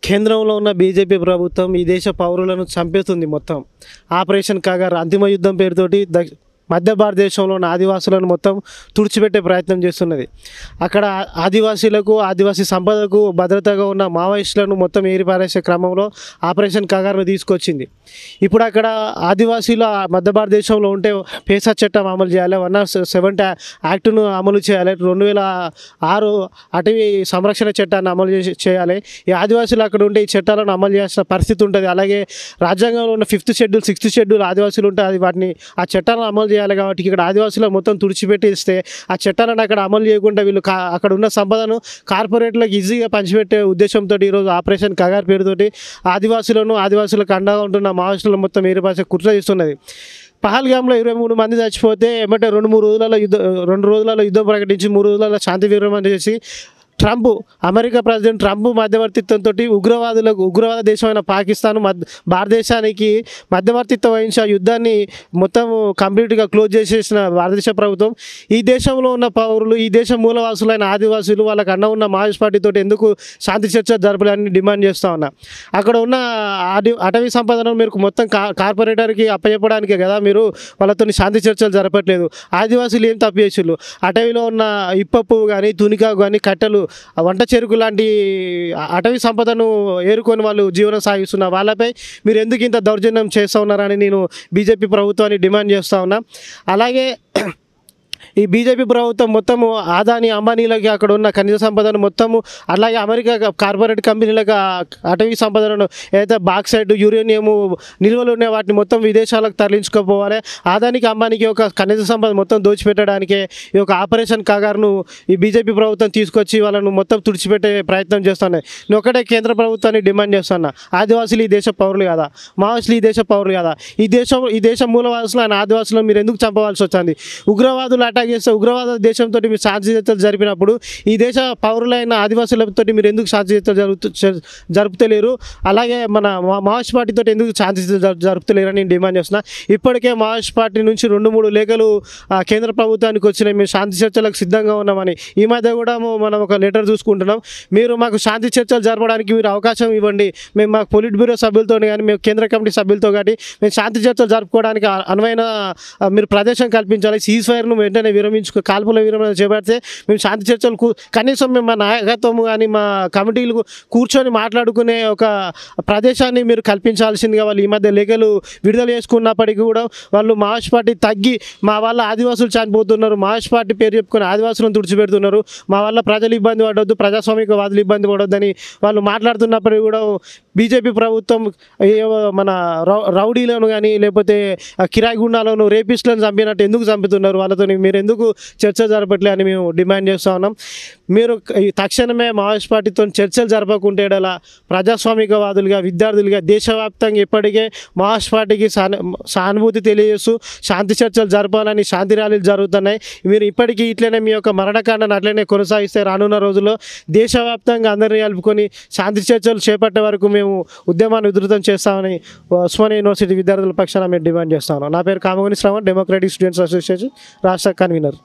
కేంద్రంలో ఉన్న బీజేపీ ప్రభుత్వం ఈ దేశ పౌరులను చంపేస్తుంది మొత్తం. ఆపరేషన్ కాగార్ అంతిమ యుద్ధం పేరుతోటి మధ్య భారతదేశంలో ఉన్న ఆదివాసులను మొత్తం తుడిచిపెట్టే ప్రయత్నం చేస్తున్నది. అక్కడ ఆదివాసీలకు ఆదివాసీ సంపదకు భద్రతగా ఉన్న మావోయిస్టులను మొత్తం ఏరిపారేసే క్రమంలో ఆపరేషన్ కాగార్ను తీసుకొచ్చింది. ఇప్పుడు అక్కడ ఆదివాసీలు మధ్య భారతదేశంలో ఉంటే పేసా చట్టం అమలు చేయాలి, 170 యాక్టును అమలు చేయాలి, 2006 అటవీ సంరక్షణ చట్టాన్ని అమలు చేయాలి. ఈ ఆదివాసీలు అక్కడ ఉంటే ఈ చట్టాలను అమలు చేయాల్సిన పరిస్థితి ఉంటుంది. అలాగే రాజ్యాంగంలో ఉన్న 5th షెడ్యూల్ 6th షెడ్యూల్ ఆదివాసీలు ఉంటే అది వాటిని ఆ చట్టాలను అమలు చేయాలి. కాబట్టి ఇక్కడ ఆదివాసీలను మొత్తం తుడిచిపెట్టి ఇస్తే ఆ చట్టాలను అక్కడ అమలు చేయకుండా వీళ్ళు అక్కడ ఉన్న సంపదను కార్పొరేట్లకు ఈజీగా పంచిపెట్టే ఉద్దేశంతో ఈరోజు ఆపరేషన్ కాగార్ పేరుతోటి ఆదివాసులకు అండగా ఉంటున్న మావోయిస్టులను మొత్తం ఏరిపాసే కుట్ర చేస్తున్నది. పహల్గామ్లో 23 మంది చచ్చిపోతే ఏమంటే 2 రోజులలో యుద్ధం ప్రకటించి 3 రోజులలో శాంతి విరమణ చేసి అమెరికా ప్రెసిడెంట్ ట్రంప్ మధ్యవర్తిత్వంతో ఉగ్రవాద దేశమైన పాకిస్తాన్ భారతదేశానికి మధ్యవర్తిత్వం వహించి ఆ యుద్ధాన్ని మొత్తం కంప్లీట్గా క్లోజ్ చేసేసిన భారతదేశ ప్రభుత్వం ఈ దేశంలో ఉన్న పౌరులు, ఈ దేశం మూలవాసులైన ఆదివాసులు వాళ్ళకి అన్న ఉన్న మావోయిస్ట్ పార్టీతో ఎందుకు శాంతి చర్చ జరపాలని డిమాండ్ చేస్తూ ఉన్నా. అక్కడ ఉన్న అటవీ సంపదను మీరు మొత్తం కార్పొరేటర్కి అప్పచెప్పడానికే కదా మీరు వాళ్ళతో శాంతి చర్చలు జరపట్లేదు. ఆదివాసులు ఏం తప్పు చేసిళ్ళు? అటవీలో ఉన్న ఇప్పపు కానీ తునికాకు కానీ కట్టెలు వంట చెరుకు లాంటి అటవీ సంపదను ఏరుకొని వాళ్ళు జీవనం సాగిస్తున్న వాళ్ళపై మీరు ఎందుకు ఇంత దౌర్జన్యం చేస్తూ ఉన్నారని నేను బీజేపీ ప్రభుత్వాన్ని డిమాండ్ చేస్తూ ఉన్నా. అలాగే ఈ బీజేపీ ప్రభుత్వం మొత్తము ఆదాని అంబానీలకి అక్కడ ఉన్న ఖనిజ సంపదను మొత్తము, అలాగే అమెరికా కార్పొరేట్ కంపెనీలకు అటవీ సంపదను ఏదైతే బాక్సైట్ యురేనియము నిల్వలు ఉన్నాయి వాటిని మొత్తం విదేశాలకు తరలించుకోపోవాలి. ఆదానికి అంబానీకి ఒక ఖనిజ సంపద మొత్తం దోచిపెట్టడానికే ఈ యొక్క ఆపరేషన్ కాగార్ను ఈ బీజేపీ ప్రభుత్వం తీసుకొచ్చి వాళ్ళను మొత్తం తుడిచిపెట్టే ప్రయత్నం చేస్తున్నాయి. నేను ఒకటే కేంద్ర ప్రభుత్వాన్ని డిమాండ్ చేస్తున్నా, ఆదివాసులు ఈ దేశ పౌరులు కదా, మావోయిస్టులు ఈ దేశ పౌరులు కదా, ఈ దేశం మూలవాసులు ఆయన ఆదివాసులను మీరు ఎందుకు చంపవలసి వచ్చింది? ఉగ్రవాదులు అటాక్ చేస్తే ఉగ్రవాద దేశంతో మీరు శాంతి చర్చలు జరిపినప్పుడు ఈ దేశ పౌరులైన ఆదివాసులతో మీరు ఎందుకు శాంతి చర్చలు జరుపుతలేరు? అలాగే మన మావోయిస్ట్ పార్టీతో ఎందుకు శాంతి జరుపుతలేరు అని నేను డిమాండ్ చేస్తున్నా. ఇప్పటికే మావోయిస్ట్ పార్టీ నుంచి 2-3 లేఖలు కేంద్ర ప్రభుత్వానికి వచ్చినాయి, మేము శాంతి చర్చలకు సిద్ధంగా ఉన్నామని. ఈ మధ్య కూడా మనం ఒక లెటర్ చూసుకుంటున్నాం. మీరు మాకు శాంతి చర్చలు జరపడానికి మీరు అవకాశం ఇవ్వండి, మేము మాకు పొలిట్ బ్యూరో సభ్యులతో కానీ మేము కేంద్ర కమిటీ సభ్యులతో కానీ మేము శాంతి చర్చలు జరుపుకోవడానికి అనువైన మీరు ప్రదేశం కల్పించాలి. సీజ్ ఫైర్ను వెంటనే కాల్పుల విరమణ చేపడితే మేము శాంతి చర్చలు కనీసం మేము మా నాయకత్వం కానీ మా కమిటీలు కూర్చొని మాట్లాడుకునే ఒక ప్రదేశాన్ని మీరు కల్పించాల్సిందిగా వాళ్ళు ఈ మధ్య లేఖలు విడుదల చేసుకున్నప్పటికీ కూడా వాళ్ళు మావోయిస్ట్ పార్టీ తగ్గి మా వల్ల ఆదివాసులు చనిపోతున్నారు, మావోయిస్ట్ పార్టీ పేరు చెప్పుకొని ఆదివాసులను తుడిచిపెడుతున్నారు, మా వల్ల ప్రజలు ఇబ్బంది పడవద్దు, ప్రజాస్వామికవాదులు ఇబ్బంది పడొద్దని వాళ్ళు మాట్లాడుతున్నప్పటికీ కూడా బీజేపీ ప్రభుత్వం మన రౌడీలను కానీ లేకపోతే కిరాయి గుండాలను రేపిస్టులను చంపినట్టు ఎందుకు చంపుతున్నారు? వాళ్ళతో మీరు ఎందుకు చర్చ జరపట్లే అని మేము డిమాండ్ చేస్తూ ఉన్నాం. మీరు తక్షణమే మావోయిస్ట్ పార్టీతో చర్చలు జరపకుంటే ప్రజాస్వామికవాదులుగా విద్యార్థులుగా దేశవ్యాప్తంగా ఇప్పటికే మావోయిస్ట్ పార్టీకి సానుభూతి తెలియజేస్తూ శాంతి చర్చలు జరపాలని శాంతి ర్యాలీలు జరుగుతున్నాయి. మీరు ఇప్పటికీ ఇట్లనే మీ యొక్క మరణకాండను అట్లనే కొనసాగిస్తే రానున్న రోజుల్లో దేశవ్యాప్తంగా అందరినీ కలుపుకొని శాంతి చర్చలు చేపట్టే వరకు మేము ఉద్యమాన్ని ఉధృతం చేస్తామని ఉస్మానియా యూనివర్సిటీ విద్యార్థుల పక్షాన మేము డిమాండ్ చేస్తాను. నా పేరు కామగోని శ్రవణ్, డెమోక్రటిక్ స్టూడెంట్స్ అసోసియేషన్ రాష్ట్ర కన్వీనర్.